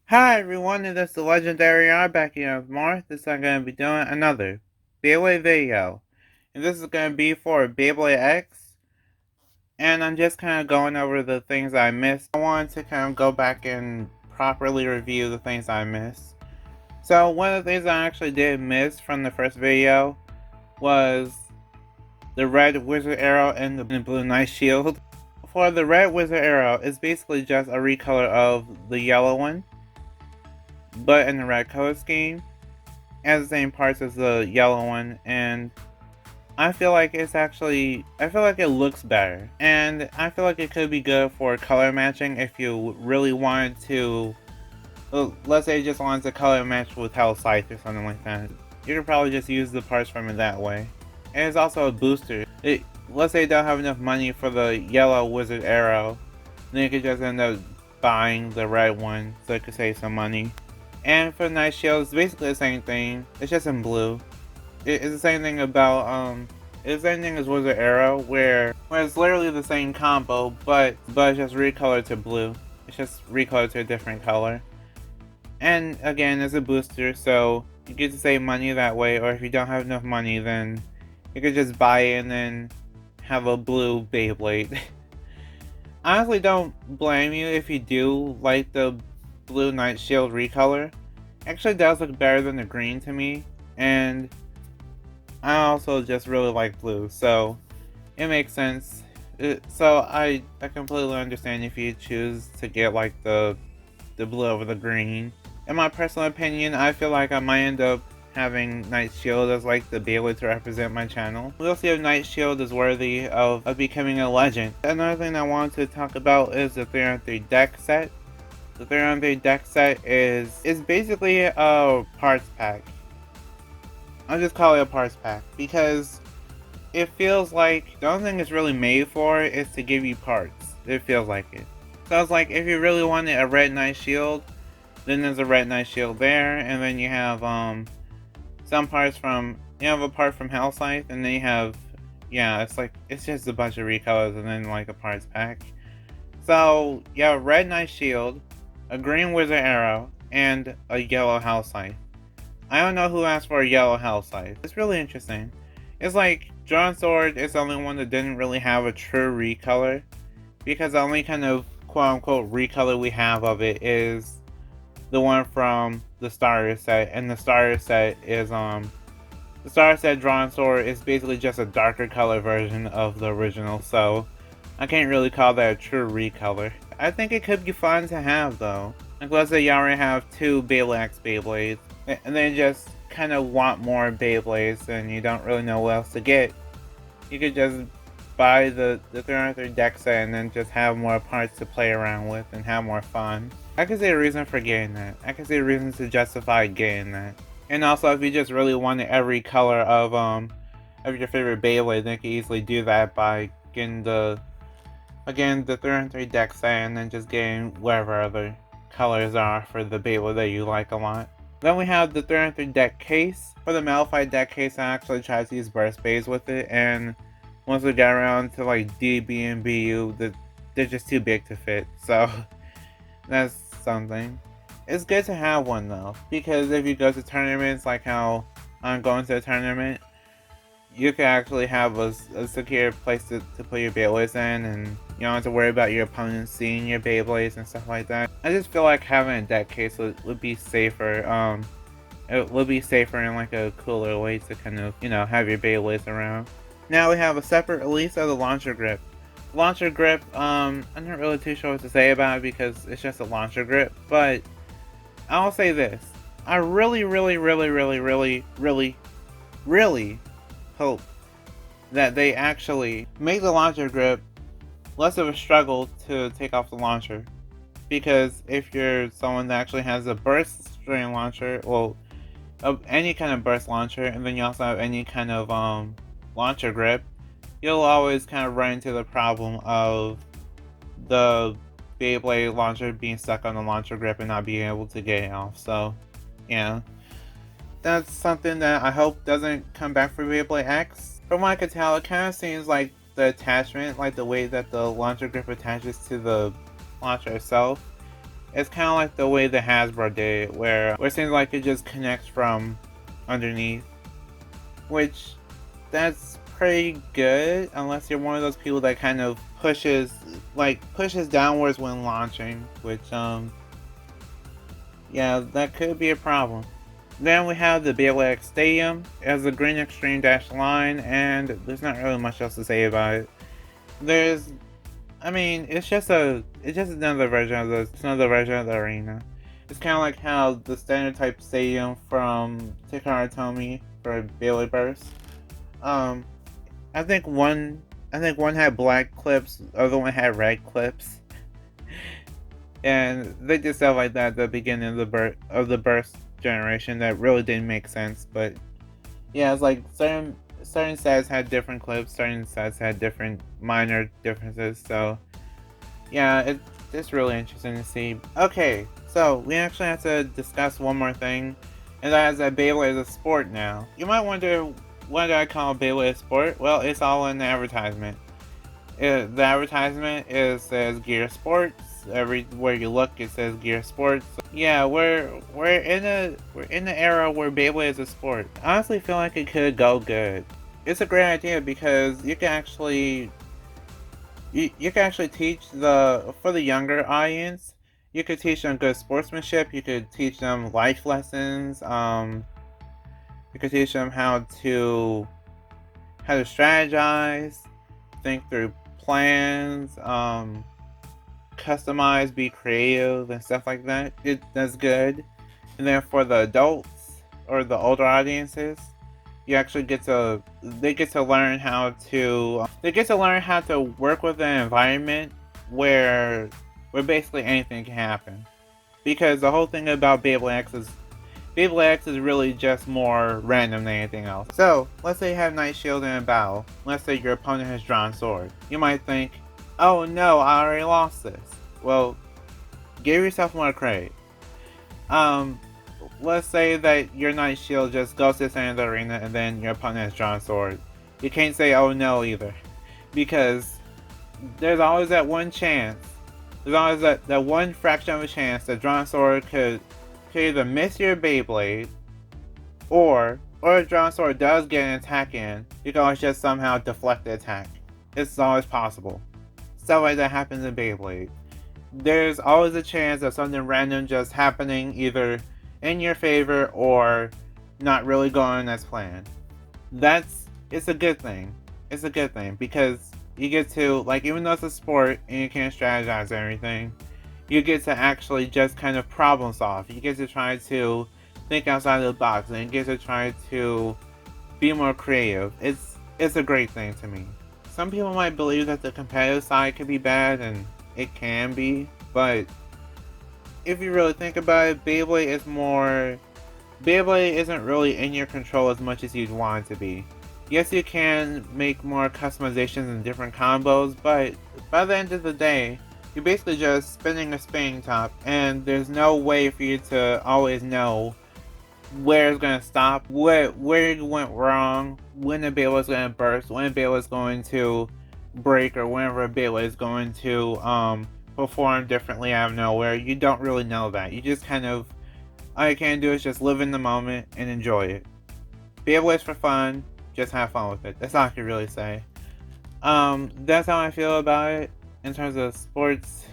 Hi everyone, and this is the Legendary R back here with more. This time I'm going to be doing another Beyblade video. And this is going to be for Beyblade X. And I'm just kind of going over the things I missed. I wanted to kind of go back and properly review the things I missed. So one of the things I actually did miss from the first video was the red Wizardarrow and the blue Knightshield. For the red Wizardarrow, it's basically just a recolor of the yellow one, but in the red color scheme. Has the same parts as the yellow one, and I feel like it looks better, and I feel like it could be good for color matching if you really wanted to, let's say you just wanted to color match with Hell Scythe or something like that. You could probably just use the parts from it that way. And it's also a booster. Let's say you don't have enough money for the yellow Wizardarrow, then you could just end up buying the red one so you could save some money. And for the Knightshield, it's basically the same thing. It's just in blue. It's the same thing about it's the same thing as Wizardarrow, where it's literally the same combo, but it's just recolored to blue. It's just recolored to a different color. And again, it's a booster, so you get to save money that way. Or if you don't have enough money, then you could just buy it and then have a blue Beyblade. I honestly don't blame you if you do like the blue Knightshield recolor. Actually does look better than the green to me, and I also just really like blue, so it makes sense. So I completely understand if you choose to get like the blue over the green. In my personal opinion, I feel like I might end up having Knightshield as like the Beyblade to represent my channel. We'll see if Knightshield is worthy of becoming a legend. Another thing I wanted to talk about is the 3-on-3 deck set. The 3-on-3 deck set is basically a parts pack. I'll just call it a parts pack because it feels like the only thing it's really made for is to give you parts. It feels like it. So it's like if you really wanted a red Knightshield, then there's a red Knightshield there, and then you have some parts from, you have a part from Hell Scythe, and then you have, yeah, it's just a bunch of recolors and then like a parts pack. So yeah, red Knightshield, a green Wizardarrow, and a yellow Hell Scythe. I don't know who asked for a yellow Hell Scythe. It's really interesting. It's like Drawn Sword is the only one that didn't really have a true recolor, because the only kind of quote-unquote recolor we have of it is the one from the starter set, and the starter set is the starter set Drawn Sword is basically just a darker color version of the original, so I can't really call that a true recolor. I think it could be fun to have though. Like let's say you already have two Beyblade X Beyblades, and then just kind of want more Beyblades and you don't really know what else to get. You could just buy the 3-on-3 deck set and then just have more parts to play around with and have more fun. I can see a reason for getting that. I can see a reason to justify getting that. And also if you just really wanted every color of your favorite Beyblade, then you can easily do that by getting the 3-on-3 deck set and then just getting whatever other colors are for the Beyblade that you like a lot. Then we have the 3-on-3 deck case. For the Modified deck case, I actually tried to use burst bays with it, and once we got around to like DB and BU, they're just too big to fit, so that's something. It's good to have one though, because if you go to tournaments, like how I'm going to a tournament, you can actually have a secure place to put your Beyblades in, and you don't have to worry about your opponents seeing your Beyblades and stuff like that. I just feel like having a deck case would be safer. It would be safer in like a cooler way to kind of, have your Beyblades around. Now we have a separate release of the launcher grip. Launcher grip, I'm not really too sure what to say about it because it's just a launcher grip, but I'll say this. I really hope that they actually make the launcher grip less of a struggle to take off the launcher. Because if you're someone that actually has a burst string launcher, well, any kind of burst launcher, and then you also have any kind of launcher grip, you'll always kind of run into the problem of the Beyblade launcher being stuck on the launcher grip and not being able to get it off. So, yeah. That's something that I hope doesn't come back for Beyblade X. From what I could tell, it kind of seems like the attachment, like the way that the launcher grip attaches to the launcher itself, It's kind of like the way the Hasbro did it, where it seems like it just connects from underneath, which that's pretty good, unless you're one of those people that kind of pushes downwards when launching, which yeah, that could be a problem. Then we have the Beyblade X Stadium. It has the green extreme dash line, and there's not really much else to say about it. It's just another version of the arena. It's kind of like how the standard type stadium from Takara Tomy for Beyblade Burst. I think one had black clips, the other one had red clips, and they did stuff like that at the beginning of the burst generation that really didn't make sense. But yeah, it's like certain sets had different clips, certain sets had different minor differences. So yeah, it's really interesting to see. Okay, so we actually have to discuss one more thing, and that is that Beyblade is a sport now. You might wonder, why do I call Beyblade a sport? Well, it's all in the advertisement. The advertisement says Gear Sports. Everywhere you look, it says Gear Sports. Yeah, we're in the era where Beyblade is a sport. I honestly feel like it could go good. It's a great idea because you can actually teach for the younger audience. You could teach them good sportsmanship. You could teach them life lessons. You could teach them how to strategize, think through plans, customize, be creative, and stuff like that. That's good. And then for the adults or the older audiences, you actually get to learn how to work with an environment where basically anything can happen. Because the whole thing about Beyblade X is really just more random than anything else. So, let's say you have Knightshield in a battle. Let's say your opponent has drawn sword. You might think, oh no, I already lost this. Well, give yourself more credit. Let's say that your Knightshield just goes to the center of the arena and then your opponent has drawn sword. You can't say, oh no, either. Because there's always that one chance. There's always that one fraction of a chance that drawn sword could either miss your Beyblade, or if drawn sword does get an attack in, you can always just somehow deflect the attack. It's always possible. Stuff like that happens in Beyblade. There's always a chance of something random just happening either in your favor or not really going as planned. It's a good thing. It's a good thing because you get to, like, even though it's a sport and you can't strategize or anything, you get to actually just kind of problem solve. You get to try to think outside of the box, and you get to try to be more creative. It's a great thing to me. Some people might believe that the competitive side could be bad, and it can be, but if you really think about it, Beyblade isn't really in your control as much as you'd want it to be. Yes, you can make more customizations and different combos, but by the end of the day, you're basically just spinning a spinning top, and there's no way for you to always know where it's going to stop, where you went wrong, when the Beyblade is going to burst, when the Beyblade is going to break, or whenever a Beyblade is going to perform differently out of nowhere. You don't really know that. You just kind of, all you can do is just live in the moment and enjoy it. Beyblades for fun, just have fun with it. That's all I can really say. That's how I feel about it. In terms of sports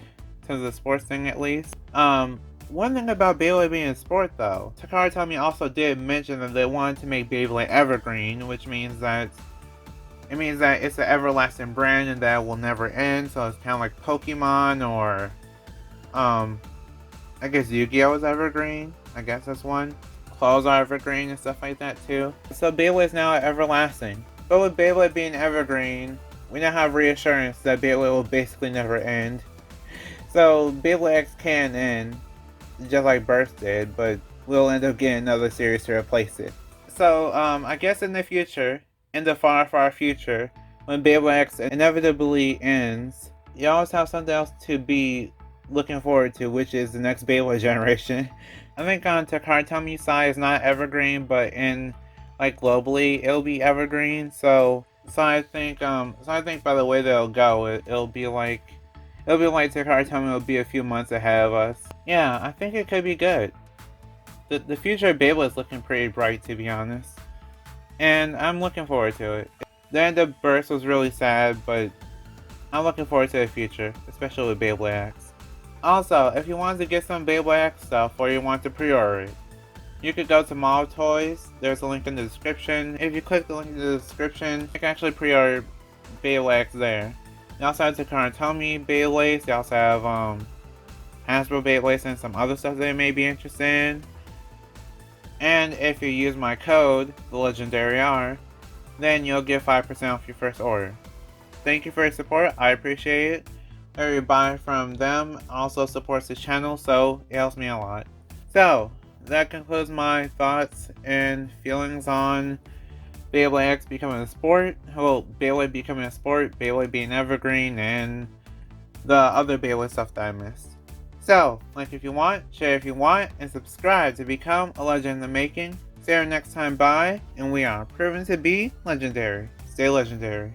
thing at least. One thing about Beyblade being a sport though, Takara Tomy also did mention that they wanted to make Beyblade Evergreen, which means that it's an everlasting brand and that it will never end. So it's kind of like Pokemon, or I guess Yu-Gi-Oh is Evergreen. I guess that's one. Clothes are Evergreen and stuff like that too. So Beyblade is now everlasting. But with Beyblade being Evergreen, we now have reassurance that Beyblade will basically never end. So Beyblade X can end, just like Burst did, but we'll end up getting another series to replace it. So I guess in the future, in the far, far future, when Beyblade X inevitably ends, you always have something else to be looking forward to, which is the next Beyblade generation. I think on Takara Tomy's side it's not Evergreen, but in globally it'll be Evergreen. So I think by the way they'll go, it'll be like Takara Tomy will be a few months ahead of us. Yeah, I think it could be good. The future of Beyblade is looking pretty bright, to be honest. And I'm looking forward to it. The end of Burst was really sad, but I'm looking forward to the future, especially with Beyblade X. Also, if you want to get some Beyblade X stuff or you want to pre-order it, you could go to Mall Toys. There's a link in the description. If you click the link in the description, you can actually pre-order Beyblade X there. They also have Takara Tomy Beyblades. They also have Hasbro Beyblades and some other stuff they may be interested in. And if you use my code, the Legendary R, then you'll get 5% off your first order. Thank you for your support, I appreciate it. Every buy from them also supports the channel, so it helps me a lot. So, that concludes my thoughts and feelings on Beyblade X becoming a sport. Well, Beyblade becoming a sport, Beyblade being Evergreen, and the other Beyblade stuff that I missed. So, like if you want, share if you want, and subscribe to become a legend in the making. See you next time, bye, and we are proven to be legendary. Stay legendary.